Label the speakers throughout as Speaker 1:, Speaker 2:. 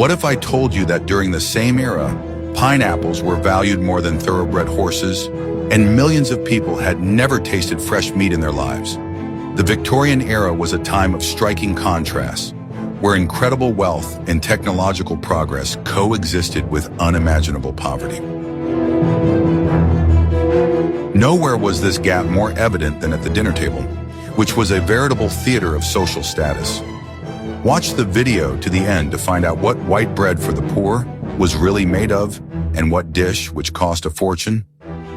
Speaker 1: What if I told you that during the same era, pineapples were valued more than thoroughbred horses, and millions of people had never tasted fresh meat in their lives? The Victorian era was a time of striking contrasts, where incredible wealth and technological progress coexisted with unimaginable poverty. Nowhere was this gap more evident than at the dinner table, which was a veritable theater of social status. Watch the video to the end to find out what white bread for the poor was really made of, and what dish, which cost a fortune,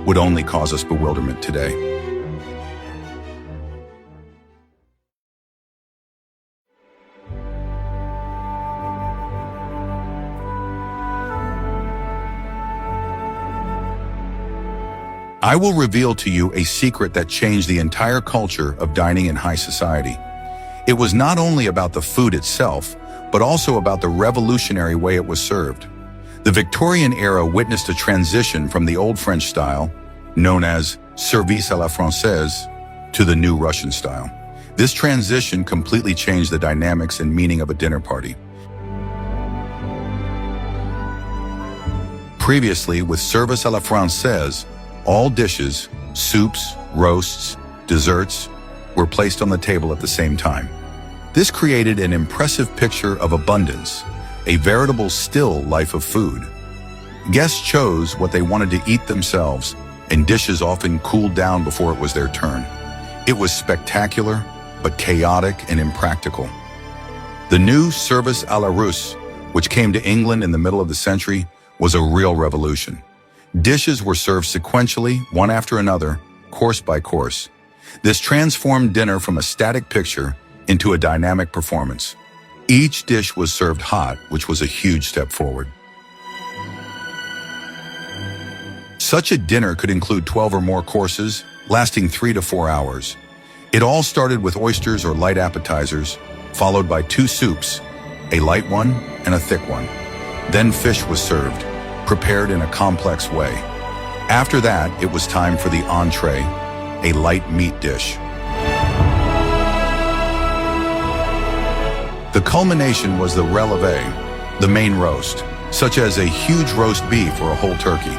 Speaker 1: would only cause us bewilderment today. I will reveal to you a secret that changed the entire culture of dining in high society. It was not only about the food itself, but also about the revolutionary way it was served. The Victorian era witnessed a transition from the old French style, known as service à la française, to the new Russian style. This transition completely changed the dynamics and meaning of a dinner party. Previously, with service à la française, all dishes, soups, roasts, desserts, were placed on the table at the same time. This created an impressive picture of abundance, a veritable still life of food. Guests chose what they wanted to eat themselves, and dishes often cooled down before it was their turn. It was spectacular, but chaotic and impractical. The new service à la Russe, which came to England in the middle of the century, was a real revolution. Dishes were served sequentially, one after another, course by course. This transformed dinner from a static picture into a dynamic performance. Each dish was served hot, which was a huge step forward. Such a dinner could include 12 or more courses, lasting 3 to 4 hours. It all started with oysters or light appetizers, followed by 2 soups, a light one and a thick one. Then fish was served, prepared in a complex way. After that, it was time for the entree, a light meat dish. The culmination was the releve, the main roast, such as a huge roast beef or a whole turkey.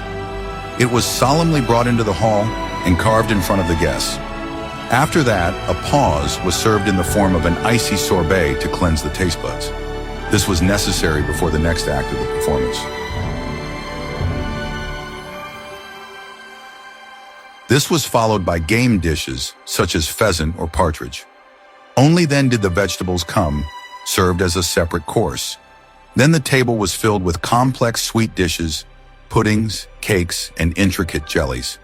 Speaker 1: It was solemnly brought into the hall and carved in front of the guests. After that, a pause was served in the form of an icy sorbet to cleanse the taste buds. This was necessary before the next act of the performance. This was followed by game dishes, such as pheasant or partridge. Only then did the vegetables come, served as a separate course. Then the table was filled with complex sweet dishes, puddings, cakes, and intricate jellies.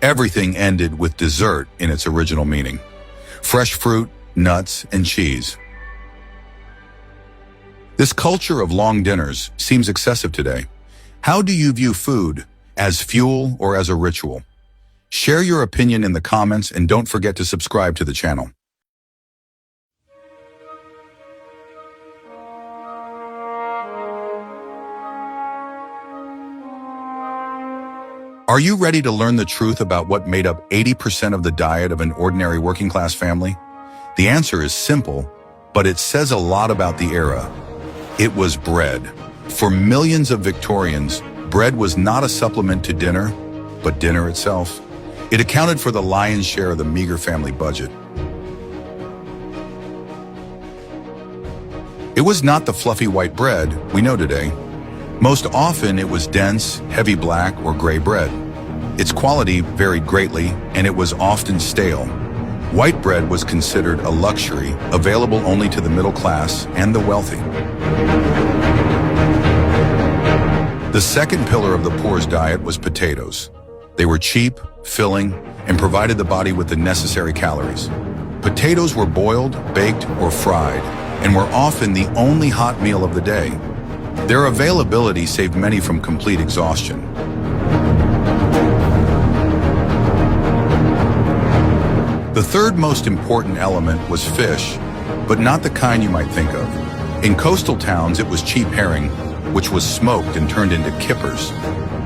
Speaker 1: Everything ended with dessert in its original meaning: fresh fruit, nuts, and cheese. This culture of long dinners seems excessive today. How do you view food, as fuel or as a ritual? Share your opinion in the comments and don't forget to subscribe to the channel. Are you ready to learn the truth about what made up 80% of the diet of an ordinary working-class family? The answer is simple, but it says a lot about the era. It was bread. For millions of Victorians, bread was not a supplement to dinner, but dinner itself. It accounted for the lion's share of the meager family budget. It was not the fluffy white bread we know today. Most often, it was dense, heavy black or gray bread. Its quality varied greatly, and it was often stale. White bread was considered a luxury, available only to the middle class and the wealthy. The second pillar of the poor's diet was potatoes. They were cheap, filling, and provided the body with the necessary calories. Potatoes were boiled, baked, or fried, and were often the only hot meal of the day. Their availability saved many from complete exhaustion. The third most important element was fish, but not the kind you might think of. In coastal towns, it was cheap herring, which was smoked and turned into kippers.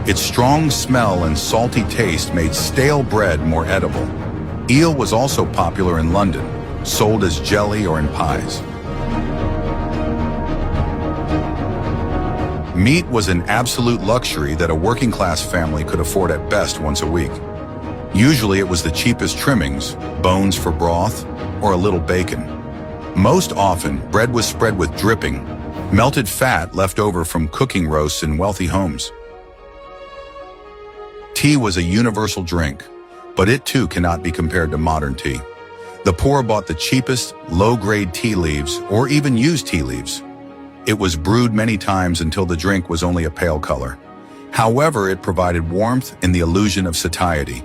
Speaker 1: Its strong smell and salty taste made stale bread more edible. Eel was also popular in London, sold as jelly or in pies. Meat was an absolute luxury that a working-class family could afford at best once a week. Usually it was the cheapest trimmings, bones for broth, or a little bacon. Most often, bread was spread with dripping, melted fat left over from cooking roasts in wealthy homes. Tea was a universal drink, but it too cannot be compared to modern tea. The poor bought the cheapest, low-grade tea leaves or even used tea leaves. It was brewed many times until the drink was only a pale color. However, it provided warmth and the illusion of satiety.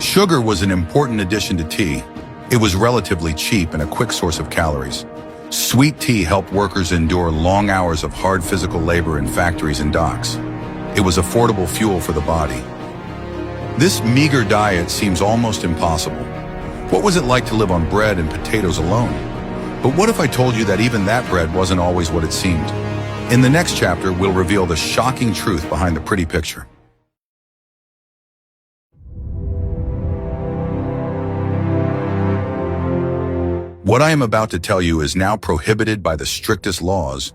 Speaker 1: Sugar was an important addition to tea. It was relatively cheap and a quick source of calories. Sweet tea helped workers endure long hours of hard physical labor in factories and docks. It was affordable fuel for the body. This meager diet seems almost impossible. What was it like to live on bread and potatoes alone? But what if I told you that even that bread wasn't always what it seemed? In the next chapter, we'll reveal the shocking truth behind the pretty picture. What I am about to tell you is now prohibited by the strictest laws,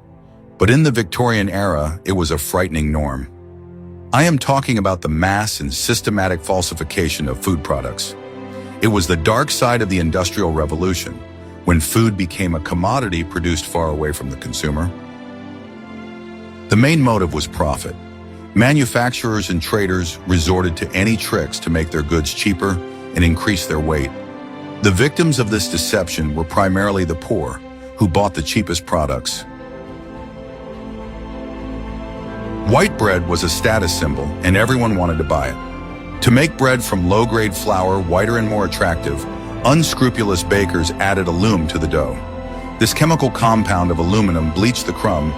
Speaker 1: but in the Victorian era, it was a frightening norm. I am talking about the mass and systematic falsification of food products. It was the dark side of the Industrial Revolution, when food became a commodity produced far away from the consumer. The main motive was profit. Manufacturers and traders resorted to any tricks to make their goods cheaper and increase their weight. The victims of this deception were primarily the poor, who bought the cheapest products. White bread was a status symbol, and everyone wanted to buy it. To make bread from low-grade flour whiter and more attractive, unscrupulous bakers added alum to the dough. This chemical compound of aluminum bleached the crumb,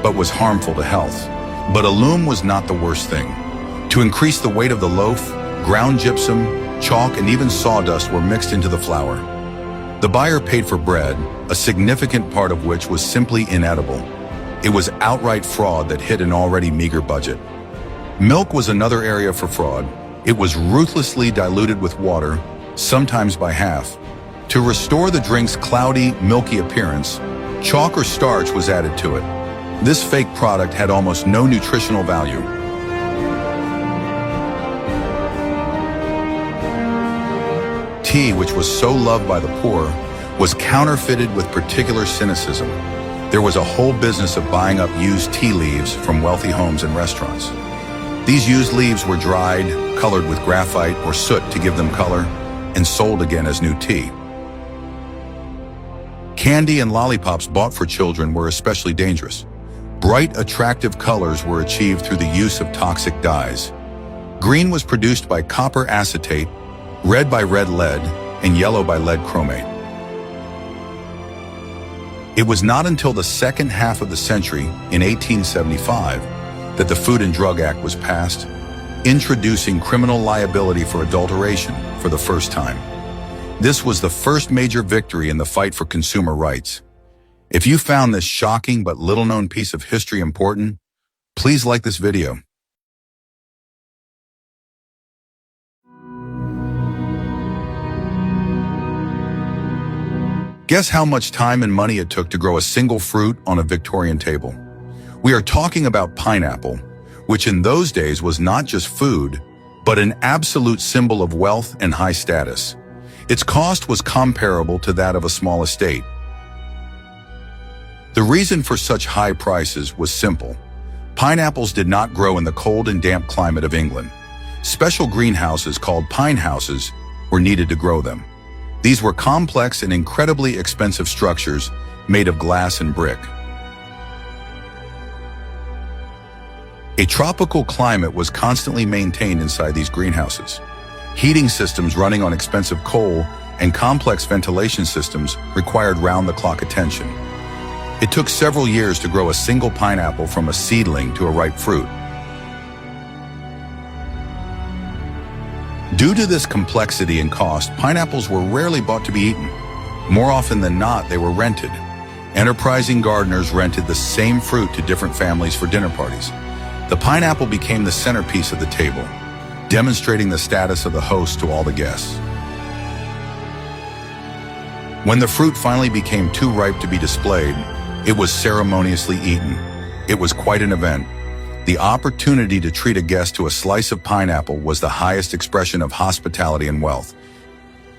Speaker 1: but was harmful to health. But alum was not the worst thing. To increase the weight of the loaf, ground gypsum, chalk, and even sawdust were mixed into the flour. The buyer paid for bread, a significant part of which was simply inedible. It was outright fraud that hit an already meager budget. Milk was another area for fraud. It was ruthlessly diluted with water, sometimes by half. To restore the drink's cloudy, milky appearance, chalk or starch was added to it. This fake product had almost no nutritional value. Tea, which was so loved by the poor, was counterfeited with particular cynicism. There was a whole business of buying up used tea leaves from wealthy homes and restaurants. These used leaves were dried, colored with graphite or soot to give them color, and sold again as new tea. Candy and lollipops bought for children were especially dangerous. Bright, attractive colors were achieved through the use of toxic dyes. Green was produced by copper acetate, red by red lead, and yellow by lead chromate. It was not until the second half of the century, in 1875, that the Food and Drug Act was passed, introducing criminal liability for adulteration for the first time. This was the first major victory in the fight for consumer rights. If you found this shocking but little-known piece of history important, please like this video. Guess how much time and money it took to grow a single fruit on a Victorian table? We are talking about pineapple, which in those days was not just food, but an absolute symbol of wealth and high status. Its cost was comparable to that of a small estate. The reason for such high prices was simple. Pineapples did not grow in the cold and damp climate of England. Special greenhouses called pine houses were needed to grow them. These were complex and incredibly expensive structures made of glass and brick. A tropical climate was constantly maintained inside these greenhouses. Heating systems running on expensive coal and complex ventilation systems required round-the-clock attention. It took several years to grow a single pineapple from a seedling to a ripe fruit. Due to this complexity and cost, pineapples were rarely bought to be eaten. More often than not, they were rented. Enterprising gardeners rented the same fruit to different families for dinner parties. The pineapple became the centerpiece of the table, demonstrating the status of the host to all the guests. When the fruit finally became too ripe to be displayed, it was ceremoniously eaten. It was quite an event. The opportunity to treat a guest to a slice of pineapple was the highest expression of hospitality and wealth.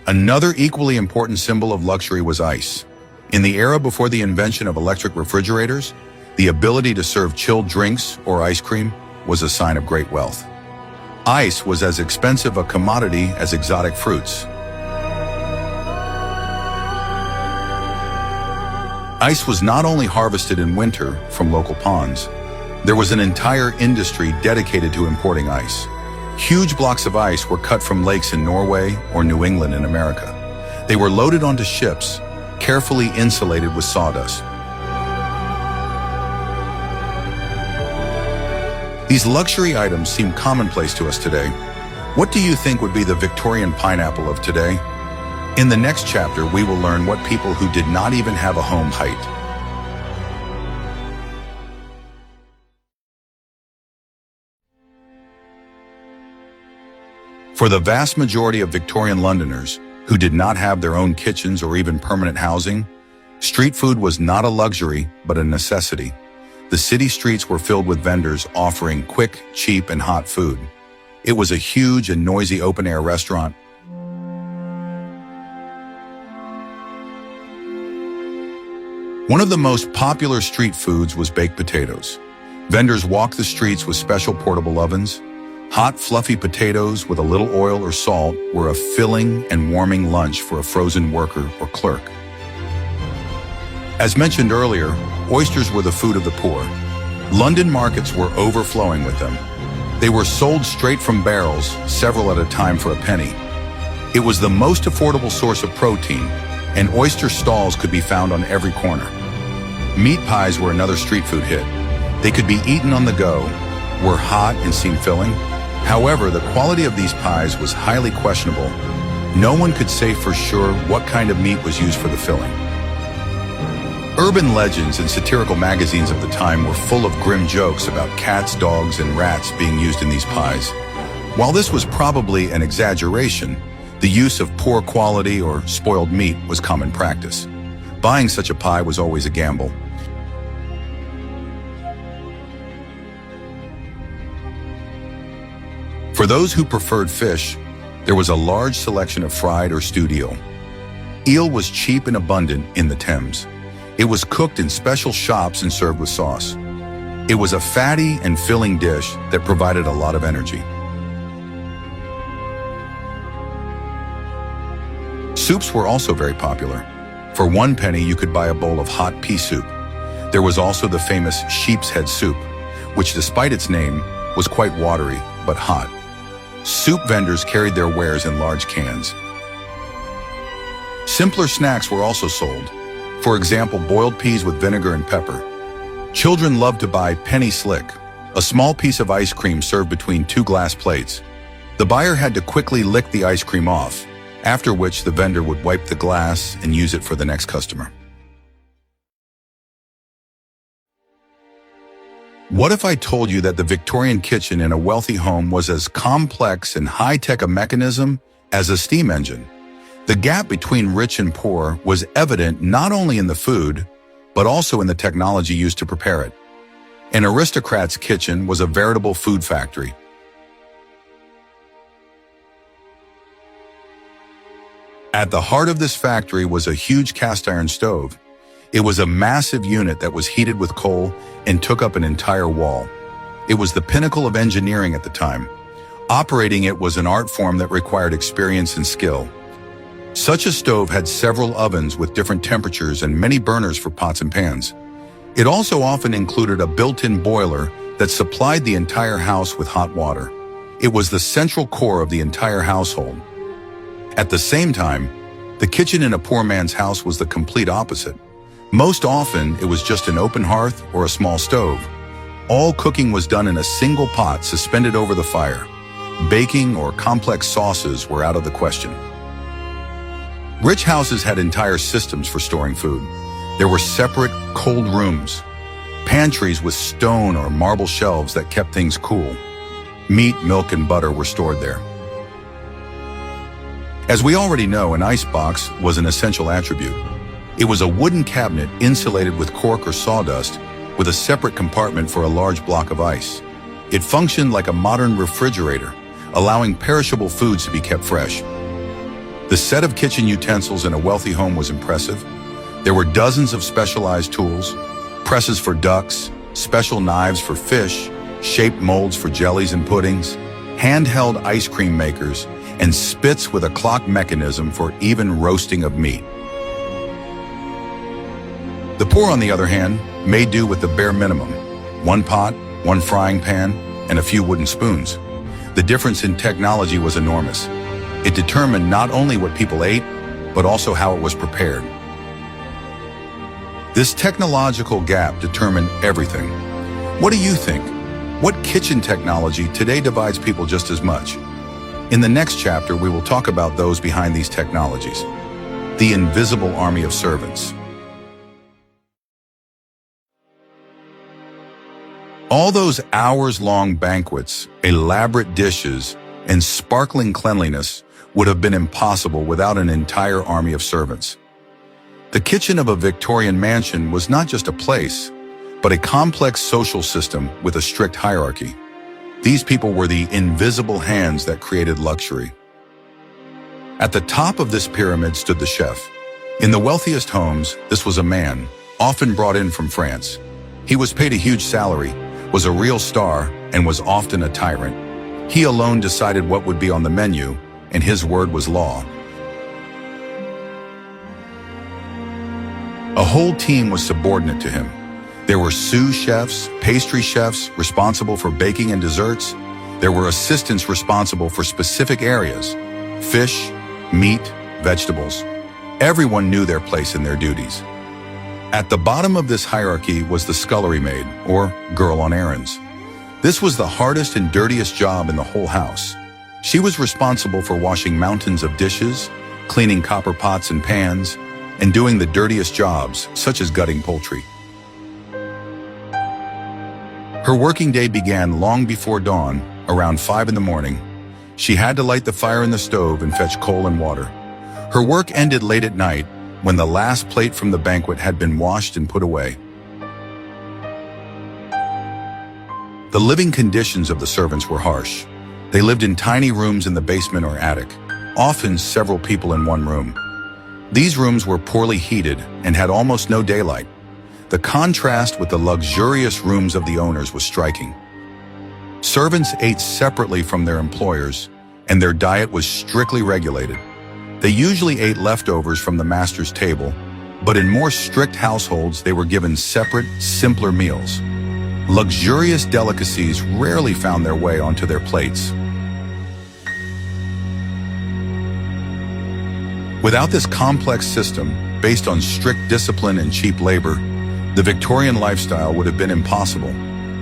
Speaker 1: Another equally important symbol of luxury was ice. In the era before the invention of electric refrigerators, the ability to serve chilled drinks or ice cream was a sign of great wealth. Ice was as expensive a commodity as exotic fruits. Ice was not only harvested in winter from local ponds. There was an entire industry dedicated to importing ice. Huge blocks of ice were cut from lakes in Norway or New England in America. They were loaded onto ships, carefully insulated with sawdust. These luxury items seem commonplace to us today. What do you think would be the Victorian pineapple of today? In the next chapter, we will learn what people who did not even have a home height. For the vast majority of Victorian Londoners, who did not have their own kitchens or even permanent housing, street food was not a luxury, but a necessity. The city streets were filled with vendors offering quick, cheap, and hot food. It was a huge and noisy open-air restaurant. One of the most popular street foods was baked potatoes. Vendors walked the streets with special portable ovens. Hot, fluffy potatoes with a little oil or salt were a filling and warming lunch for a frozen worker or clerk. As mentioned earlier, oysters were the food of the poor. London markets were overflowing with them. They were sold straight from barrels, several at a time for a penny. It was the most affordable source of protein, and oyster stalls could be found on every corner. Meat pies were another street food hit. They could be eaten on the go, were hot and seemed filling. However, the quality of these pies was highly questionable. No one could say for sure what kind of meat was used for the filling. Urban legends and satirical magazines of the time were full of grim jokes about cats, dogs, and rats being used in these pies. While this was probably an exaggeration, the use of poor quality or spoiled meat was common practice. Buying such a pie was always a gamble. For those who preferred fish, there was a large selection of fried or stewed eel. Eel was cheap and abundant in the Thames. It was cooked in special shops and served with sauce. It was a fatty and filling dish that provided a lot of energy. Soups were also very popular. For 1 penny, you could buy a bowl of hot pea soup. There was also the famous sheep's head soup, which despite its name, was quite watery but hot. Soup vendors carried their wares in large cans. Simpler snacks were also sold. For example, boiled peas with vinegar and pepper. Children loved to buy penny slick, a small piece of ice cream served between 2 glass plates. The buyer had to quickly lick the ice cream off, after which the vendor would wipe the glass and use it for the next customer. What if I told you that the Victorian kitchen in a wealthy home was as complex and high-tech a mechanism as a steam engine? The gap between rich and poor was evident not only in the food, but also in the technology used to prepare it. An aristocrat's kitchen was a veritable food factory. At the heart of this factory was a huge cast iron stove. It was a massive unit that was heated with coal and took up an entire wall. It was the pinnacle of engineering at the time. Operating it was an art form that required experience and skill. Such a stove had several ovens with different temperatures and many burners for pots and pans. It also often included a built-in boiler that supplied the entire house with hot water. It was the central core of the entire household. At the same time, the kitchen in a poor man's house was the complete opposite. Most often, it was just an open hearth or a small stove. All cooking was done in a single pot suspended over the fire. Baking or complex sauces were out of the question. Rich houses had entire systems for storing food. There were separate cold rooms, pantries with stone or marble shelves that kept things cool. Meat, milk, and butter were stored there. As we already know, an icebox was an essential attribute. It was a wooden cabinet insulated with cork or sawdust with a separate compartment for a large block of ice. It functioned like a modern refrigerator, allowing perishable foods to be kept fresh. The set of kitchen utensils in a wealthy home was impressive. There were dozens of specialized tools, presses for ducks, special knives for fish, shaped molds for jellies and puddings, handheld ice cream makers, and spits with a clock mechanism for even roasting of meat. The poor, on the other hand, made do with the bare minimum: one pot, one frying pan, and a few wooden spoons. The difference in technology was enormous. It determined not only what people ate, but also how it was prepared. This technological gap determined everything. What do you think? What kitchen technology today divides people just as much? In the next chapter, we will talk about those behind these technologies. The invisible army of servants. All those hours-long banquets, elaborate dishes, and sparkling cleanliness would have been impossible without an entire army of servants. The kitchen of a Victorian mansion was not just a place, but a complex social system with a strict hierarchy. These people were the invisible hands that created luxury. At the top of this pyramid stood the chef. In the wealthiest homes, this was a man, often brought in from France. He was paid a huge salary, was a real star, and was often a tyrant. He alone decided what would be on the menu, and his word was law. A whole team was subordinate to him. There were sous chefs, pastry chefs responsible for baking and desserts. There were assistants responsible for specific areas: fish, meat, vegetables. Everyone knew their place and their duties. At the bottom of this hierarchy was the scullery maid, or girl on errands. This was the hardest and dirtiest job in the whole house. She was responsible for washing mountains of dishes, cleaning copper pots and pans, and doing the dirtiest jobs, such as gutting poultry. Her working day began long before dawn, around 5 in the morning. She had to light the fire in the stove and fetch coal and water. Her work ended late at night, when the last plate from the banquet had been washed and put away. The living conditions of the servants were harsh. They lived in tiny rooms in the basement or attic, often several people in one room. These rooms were poorly heated and had almost no daylight. The contrast with the luxurious rooms of the owners was striking. Servants ate separately from their employers, and their diet was strictly regulated. They usually ate leftovers from the master's table, but in more strict households they were given separate, simpler meals. Luxurious delicacies rarely found their way onto their plates. Without this complex system, based on strict discipline and cheap labor, the Victorian lifestyle would have been impossible.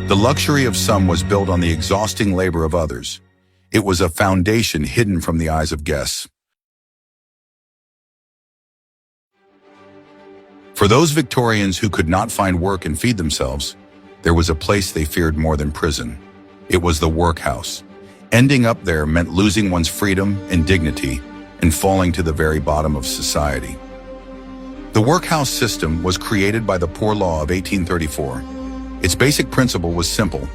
Speaker 1: The luxury of some was built on the exhausting labor of others. It was a foundation hidden from the eyes of guests. For those Victorians who could not find work and feed themselves, there was a place they feared more than prison. It was the workhouse. Ending up there meant losing one's freedom and dignity and falling to the very bottom of society. The workhouse system was created by the Poor Law of 1834. Its basic principle was simple.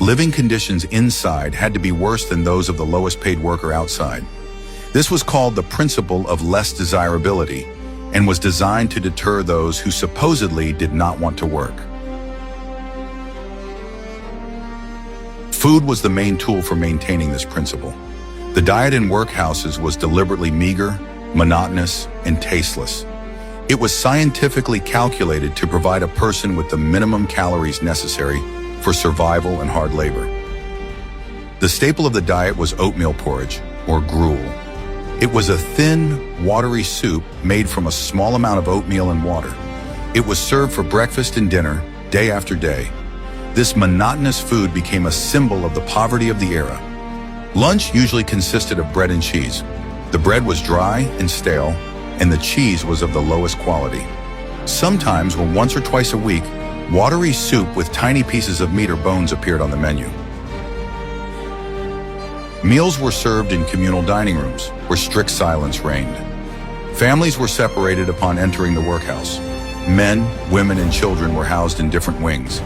Speaker 1: Living conditions inside had to be worse than those of the lowest paid worker outside. This was called the principle of less desirability and was designed to deter those who supposedly did not want to work. Food was the main tool for maintaining this principle. The diet in workhouses was deliberately meager, monotonous, and tasteless. It was scientifically calculated to provide a person with the minimum calories necessary for survival and hard labor. The staple of the diet was oatmeal porridge, or gruel. It was a thin, watery soup made from a small amount of oatmeal and water. It was served for breakfast and dinner, day after day. This monotonous food became a symbol of the poverty of the era. Lunch usually consisted of bread and cheese. The bread was dry and stale, and the cheese was of the lowest quality. Sometimes, once or twice a week, watery soup with tiny pieces of meat or bones appeared on the menu. Meals were served in communal dining rooms, where strict silence reigned. Families were separated upon entering the workhouse. Men, women, and children were housed in different wings.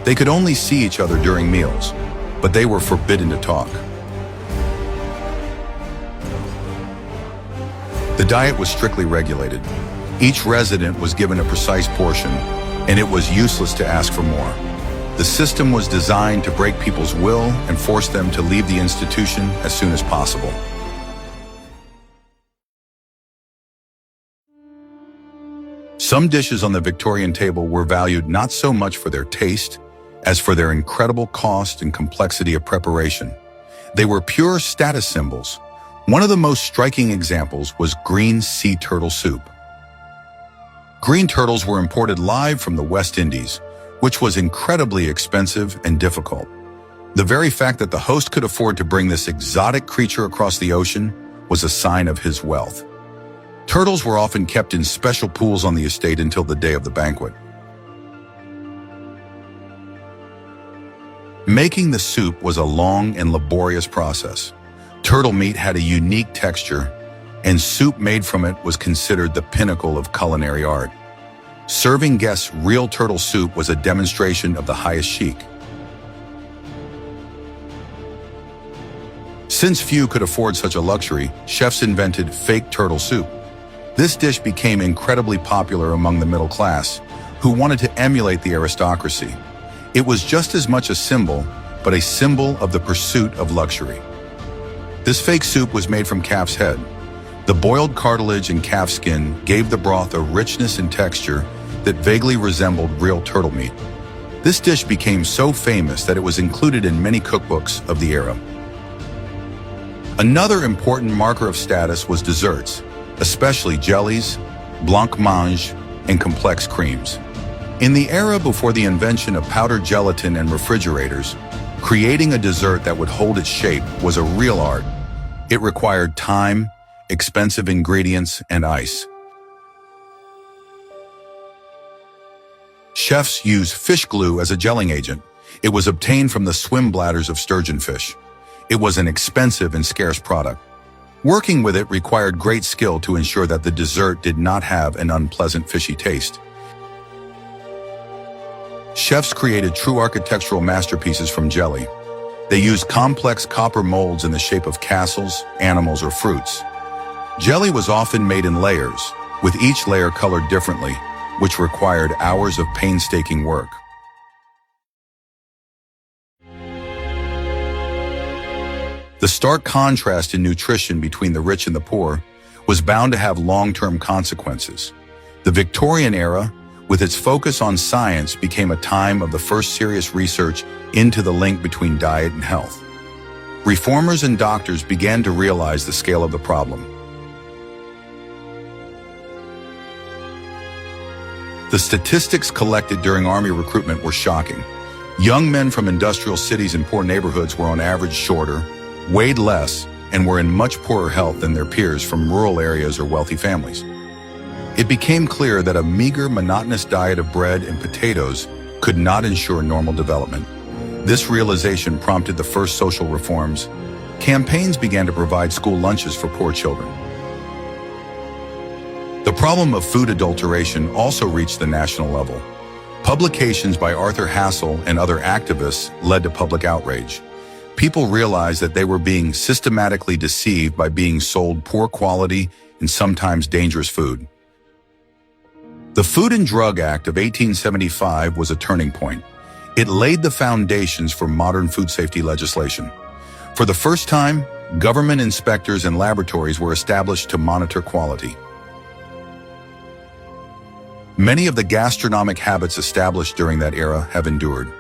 Speaker 1: They could only see each other during meals, but they were forbidden to talk. The diet was strictly regulated. Each resident was given a precise portion, and it was useless to ask for more. The system was designed to break people's will and force them to leave the institution as soon as possible. Some dishes on the Victorian table were valued not so much for their taste as for their incredible cost and complexity of preparation. They were pure status symbols. One of the most striking examples was green sea turtle soup. Green turtles were imported live from the West Indies, which was incredibly expensive and difficult. The very fact that the host could afford to bring this exotic creature across the ocean was a sign of his wealth. Turtles were often kept in special pools on the estate until the day of the banquet. Making the soup was a long and laborious process. Turtle meat had a unique texture, and soup made from it was considered the pinnacle of culinary art. Serving guests real turtle soup was a demonstration of the highest chic. Since few could afford such a luxury, chefs invented fake turtle soup. This dish became incredibly popular among the middle class, who wanted to emulate the aristocracy. It was just as much a symbol, but a symbol of the pursuit of luxury. This fake soup was made from calf's head. The boiled cartilage and calf skin gave the broth a richness and texture that vaguely resembled real turtle meat. This dish became so famous that it was included in many cookbooks of the era. Another important marker of status was desserts, especially jellies, blancmange, and complex creams. In the era before the invention of powdered gelatin and refrigerators, creating a dessert that would hold its shape was a real art. It required time, expensive ingredients, and ice. Chefs used fish glue as a gelling agent. It was obtained from the swim bladders of sturgeon fish. It was an expensive and scarce product. Working with it required great skill to ensure that the dessert did not have an unpleasant fishy taste. Chefs created true architectural masterpieces from jelly. They used complex copper molds in the shape of castles, animals, or fruits. Jelly was often made in layers, with each layer colored differently, which required hours of painstaking work. The stark contrast in nutrition between the rich and the poor was bound to have long-term consequences. The Victorian era, with its focus on science, became a time of the first serious research into the link between diet and health. Reformers and doctors began to realize the scale of the problem. The statistics collected during army recruitment were shocking. Young men from industrial cities and poor neighborhoods were on average shorter, weighed less, and were in much poorer health than their peers from rural areas or wealthy families. It became clear that a meager, monotonous diet of bread and potatoes could not ensure normal development. This realization prompted the first social reforms. Campaigns began to provide school lunches for poor children. The problem of food adulteration also reached the national level. Publications by Arthur Hassel and other activists led to public outrage. People realized that they were being systematically deceived by being sold poor quality and sometimes dangerous food. The Food and Drug Act of 1875 was a turning point. It laid the foundations for modern food safety legislation. For the first time, government inspectors and laboratories were established to monitor quality. Many of the gastronomic habits established during that era have endured.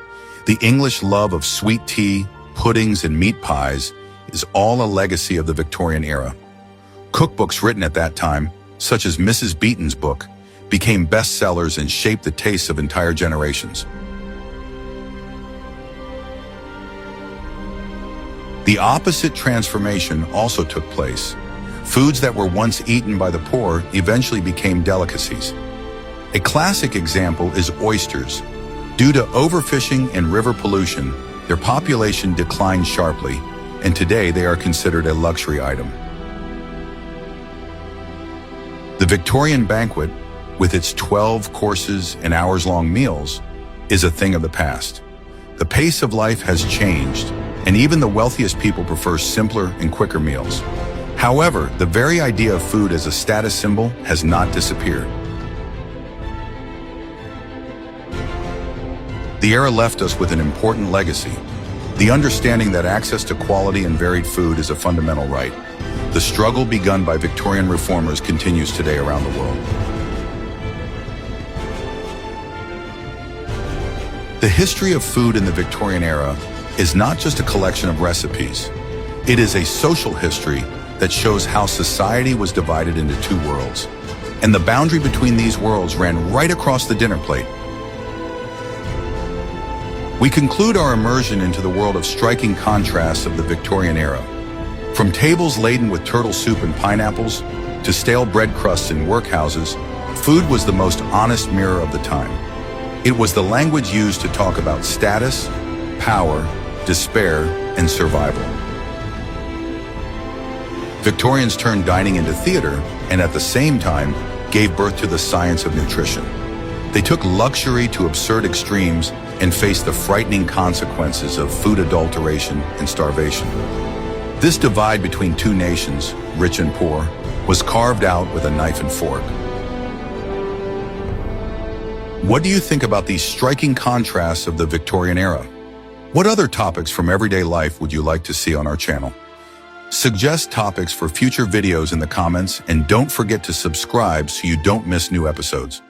Speaker 1: The English love of sweet tea, puddings, and meat pies is all a legacy of the Victorian era. Cookbooks written at that time, such as Mrs. Beeton's book, became bestsellers and shaped the tastes of entire generations. The opposite transformation also took place. Foods that were once eaten by the poor eventually became delicacies. A classic example is oysters. Due to overfishing and river pollution, their population declined sharply, and today they are considered a luxury item. The Victorian banquet, with its 12 courses and hours-long meals, is a thing of the past. The pace of life has changed, and even the wealthiest people prefer simpler and quicker meals. However, the very idea of food as a status symbol has not disappeared. The era left us with an important legacy, the understanding that access to quality and varied food is a fundamental right. The struggle begun by Victorian reformers continues today around the world. The history of food in the Victorian era is not just a collection of recipes. It is a social history that shows how society was divided into two worlds, and the boundary between these worlds ran right across the dinner plate. We conclude our immersion into the world of striking contrasts of the Victorian era. From tables laden with turtle soup and pineapples to stale bread crusts in workhouses, food was the most honest mirror of the time. It was the language used to talk about status, power, despair, and survival. Victorians turned dining into theater and at the same time gave birth to the science of nutrition. They took luxury to absurd extremes and faced the frightening consequences of food adulteration and starvation. This divide between two nations, rich and poor, was carved out with a knife and fork. What do you think about these striking contrasts of the Victorian era? What other topics from everyday life would you like to see on our channel? Suggest topics for future videos in the comments, and don't forget to subscribe so you don't miss new episodes.